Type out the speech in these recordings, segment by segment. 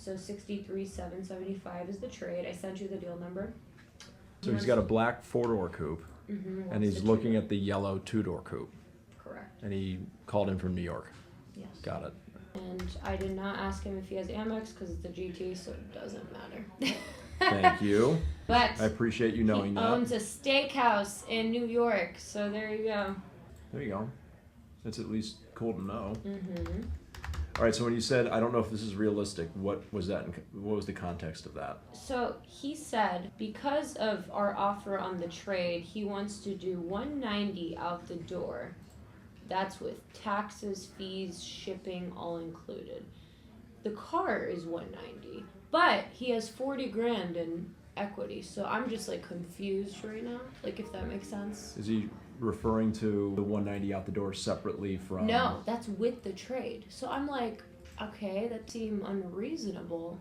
So 63,775 is the trade. I sent you the deal number. So he's got a black 4-door coupe, and he's looking at the yellow 2-door coupe. Correct. And he called in from New York. Yes. Got it. And I did not ask him if he has Amex because it's a GT, so it doesn't matter. Thank you. But I appreciate you knowing that. He owns a steakhouse in New York, so there you go. There you go. It's at least cool to know. Mm-hmm. All right, so when you said, I don't know if this is realistic, what was that? What was the context of that? So he said because of our offer on the trade, he wants to do $190 out the door. That's with taxes, fees, shipping, all included. The car is $190, but he has 40 grand in equity. So I'm just like confused right now, like if that makes sense. Is he referring to the 190 out the door separately from? No, that's with the trade. So I'm like, okay, that seems unreasonable,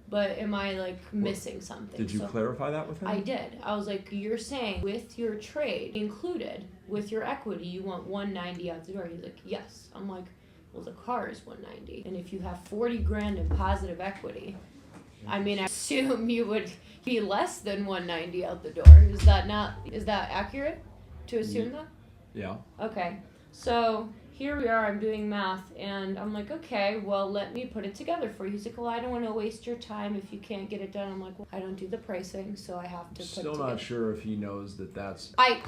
but am I like missing something? Did you clarify that with him? I did. I was like, you're saying with your trade included, with your equity, you want 190 out the door. He's like, yes. I'm like, well, the car is 190, and if you have 40 grand in positive equity, I mean, I assume you would be less than 190 out the door. Is that accurate to assume that? Yeah. Okay. So here we are, I'm doing math, and I'm like, okay, well, let me put it together for you. He's like, well, I don't want to waste your time if you can't get it done. I'm like, well, I don't do the pricing, so I have to put it together. Still not sure if he knows that that's... I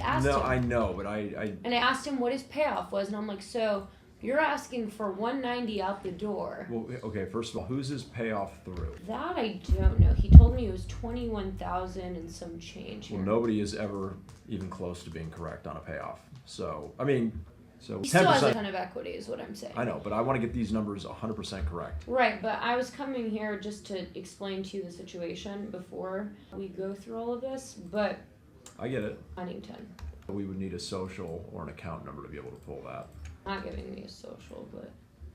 asked him. No, I know, but And I asked him what his payoff was, and I'm like, so you're asking for 190 out the door. Well, okay, first of all, who's his payoff through? That I don't know. He told me it was 21,000 and some change here. Well, nobody is ever even close to being correct on a payoff. So, I mean... So he 10%, still has a ton of equity is what I'm saying. I know, but I want to get these numbers 100% correct. Right, but I was coming here just to explain to you the situation before we go through all of this, but... I get it. Huntington. We would need a social or an account number to be able to pull that. Not giving me a social, but...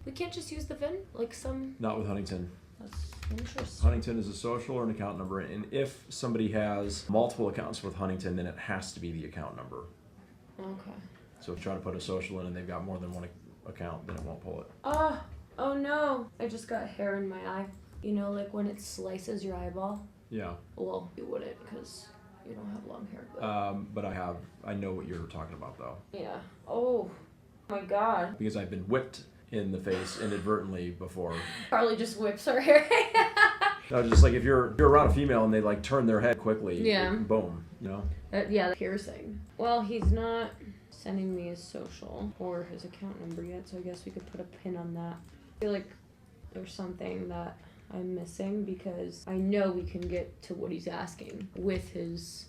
We can't just use the VIN? Like some... Not with Huntington. That's interesting. Huntington is a social or an account number, and if somebody has multiple accounts with Huntington, then it has to be the account number. Okay. So if you try to put a social in and they've got more than one account, then it won't pull it. Oh no. I just got hair in my eye. You know, like when it slices your eyeball? Yeah. Well, you wouldn't because you don't have long hair. But I know what you're talking about though. Yeah. Oh my God. Because I've been whipped in the face inadvertently before. Carly just whips her hair. No, just like if you're around a female and they like turn their head quickly, yeah. Boom, you know? Yeah, piercing. Well, he's not sending me his social or his account number yet, so I guess we could put a pin on that. I feel like there's something that I'm missing because I know we can get to what he's asking with his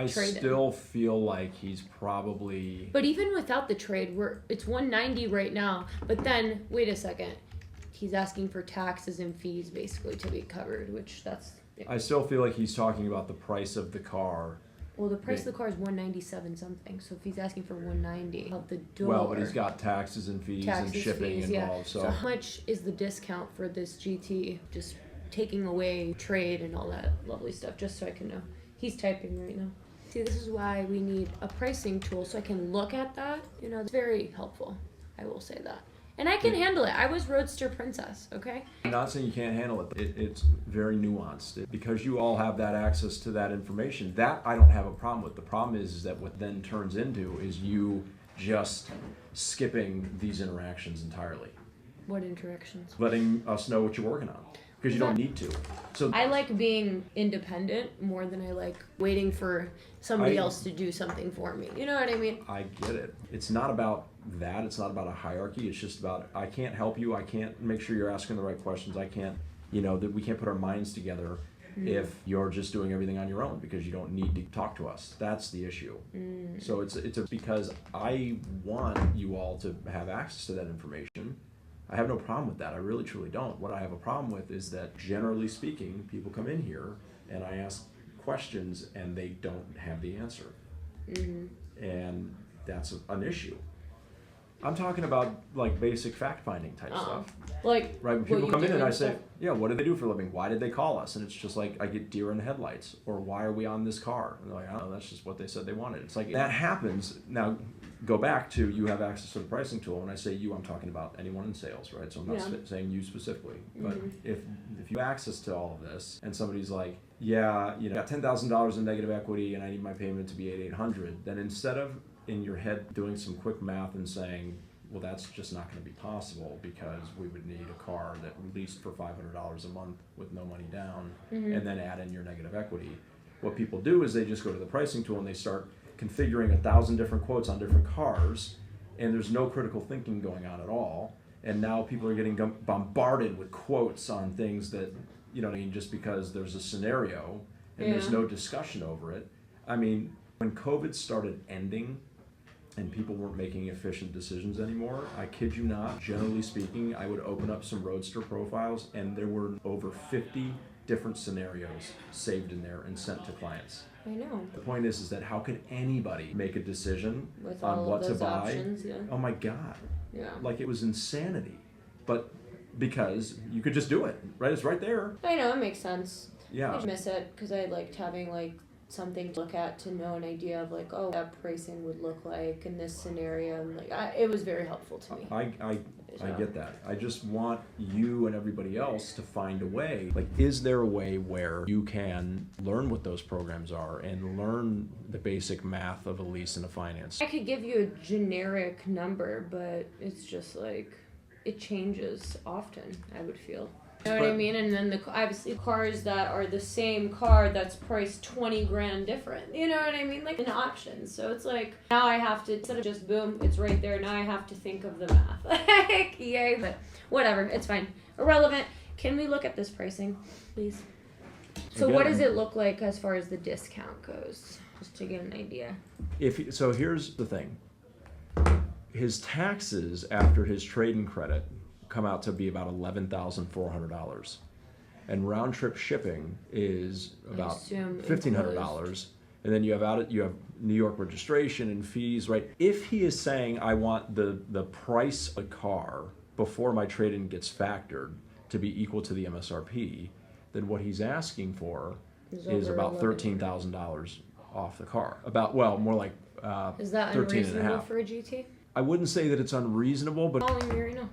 trade. Still feel like he's probably... But even without the trade, it's 190 right now, but then, wait a second, he's asking for taxes and fees basically to be covered, which that's... I still feel like he's talking about the price of the car. Well, the price of the car is 197 something, so if he's asking for 190 out the door... Well, but he's got taxes and fees and shipping involved, so how much is the discount for this GT? Just taking away trade and all that lovely stuff, just so I can know. He's typing right now. See, this is why we need a pricing tool, so I can look at that. You know, it's very helpful. I will say that. And I can handle it. I was Roadster Princess, okay? I'm not saying you can't handle it. It's very nuanced. Because you all have that access to that information, that I don't have a problem with. The problem is that what then turns into is you just skipping these interactions entirely. What interactions? Letting us know what you're working on. Because you don't need to. So I like being independent more than I like waiting for somebody else to do something for me. You know what I mean? I get it. It's not about that. It's not about a hierarchy. It's just about, I can't help you. I can't make sure you're asking the right questions. I can't, that we can't put our minds together if you're just doing everything on your own because you don't need to talk to us. That's the issue. So it's because I want you all to have access to that information. I have no problem with that. I really, truly don't. What I have a problem with is that, generally speaking, people come in here and I ask questions and they don't have the answer. And that's an issue. I'm talking about like basic fact-finding type stuff. Like, right? When people come in and I say, yeah, what do they do for a living? Why did they call us? And it's just like, I get deer in the headlights. Or why are we on this car? And they're like, oh, that's just what they said they wanted. It's like, that happens. Now, go back to you have access to the pricing tool. When I say you, I'm talking about anyone in sales, right? So I'm not saying you specifically. But if you have access to all of this and somebody's like, yeah, you know, got $10,000 in negative equity and I need my payment to be $8,800, then instead of in your head doing some quick math and saying, well, that's just not going to be possible because we would need a car that leased for $500 a month with no money down and then add in your negative equity. What people do is they just go to the pricing tool and they start configuring 1,000 different quotes on different cars, and there's no critical thinking going on at all. And now people are getting bombarded with quotes on things that, you know what I mean, just because there's a scenario and there's no discussion over it. I mean, when COVID started ending, and people weren't making efficient decisions anymore, I kid you not, generally speaking, I would open up some Roadster profiles and there were over 50 different scenarios saved in there and sent to clients. I know. The point is that how could anybody make a decision with on all what of those to buy? Options, Oh my God. Yeah. Like it was insanity. But because you could just do it, right? It's right there. I know, it makes sense. Yeah. I miss it because I liked having like something to look at to know an idea of like, oh, that pricing would look like in this scenario, and like it was very helpful to me. I get that. I just want you and everybody else to find a way. Like, is there a way where you can learn what those programs are and learn the basic math of a lease and a finance? I could give you a generic number, but it's just like it changes often, I would feel. You know what I mean? And then obviously cars that are the same car that's priced 20 grand different. You know what I mean? Like in options. So it's like now I have to, instead of just boom, it's right there. Now I have to think of the math. Like, yay, but whatever, it's fine. Irrelevant. Can we look at this pricing, please? So what does it look like as far as the discount goes? Just to get an idea. So here's the thing. His taxes after his trade-in credit come out to be about $11,400, and round trip shipping is about $1,500, and then you have New York registration and fees, right? If he is saying I want the price of the car before my trade-in gets factored to be equal to the MSRP, then what he's asking for is about $13,000 off the car. More like is that 13 and a half for a GT? I wouldn't say that it's unreasonable, but calling me right now.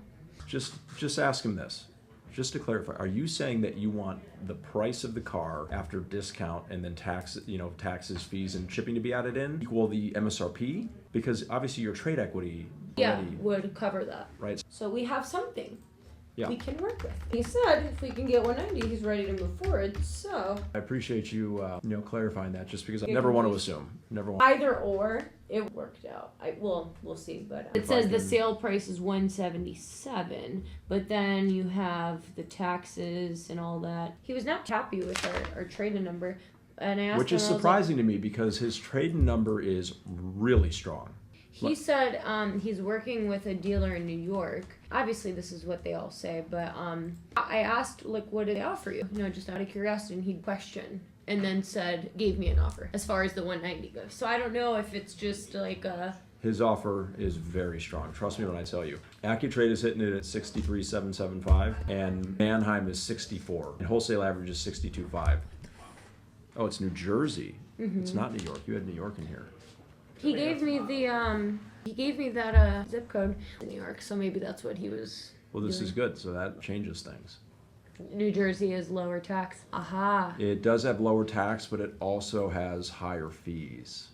Just ask him this, just to clarify. Are you saying that you want the price of the car after discount and then taxes, fees, and shipping to be added in equal the MSRP? Because obviously your trade equity would cover that. Right. So we have something we can work with. He said if we can get 190, he's ready to move forward. So I appreciate you clarifying that, just because I never want to assume. Either or. It worked out. We'll see, but it says the sale price is $177, but then you have the taxes and all that. He was not happy with our trade-in number, and I asked him, which is surprising to me because his trade-in number is really strong. He said he's working with a dealer in New York. Obviously, this is what they all say, but I asked, like, what did they offer you? Just out of curiosity, and he'd question. And then gave me an offer as far as the 190 goes. So I don't know if it's just like His offer is very strong. Trust me when I tell you. AccuTrade is hitting it at 63,775, and Manheim is 64, and wholesale average is 62.5. Oh, it's New Jersey. It's not New York. You had New York in here. He gave me that zip code in New York, so maybe that's what he was. Well, this is good. So that changes things. New Jersey is lower tax. Aha. It does have lower tax, but it also has higher fees.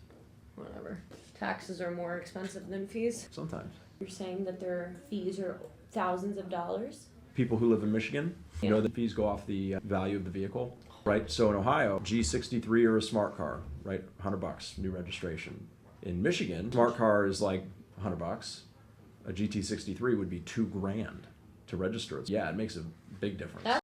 Whatever. Taxes are more expensive than fees? Sometimes. You're saying that their fees are thousands of dollars? People who live in Michigan, you know the fees go off the value of the vehicle, right? So in Ohio, G63 or a smart car, right? $100, new registration. In Michigan, smart car is like $100. A GT63 would be $2,000 to register it. Yeah, it makes a big difference.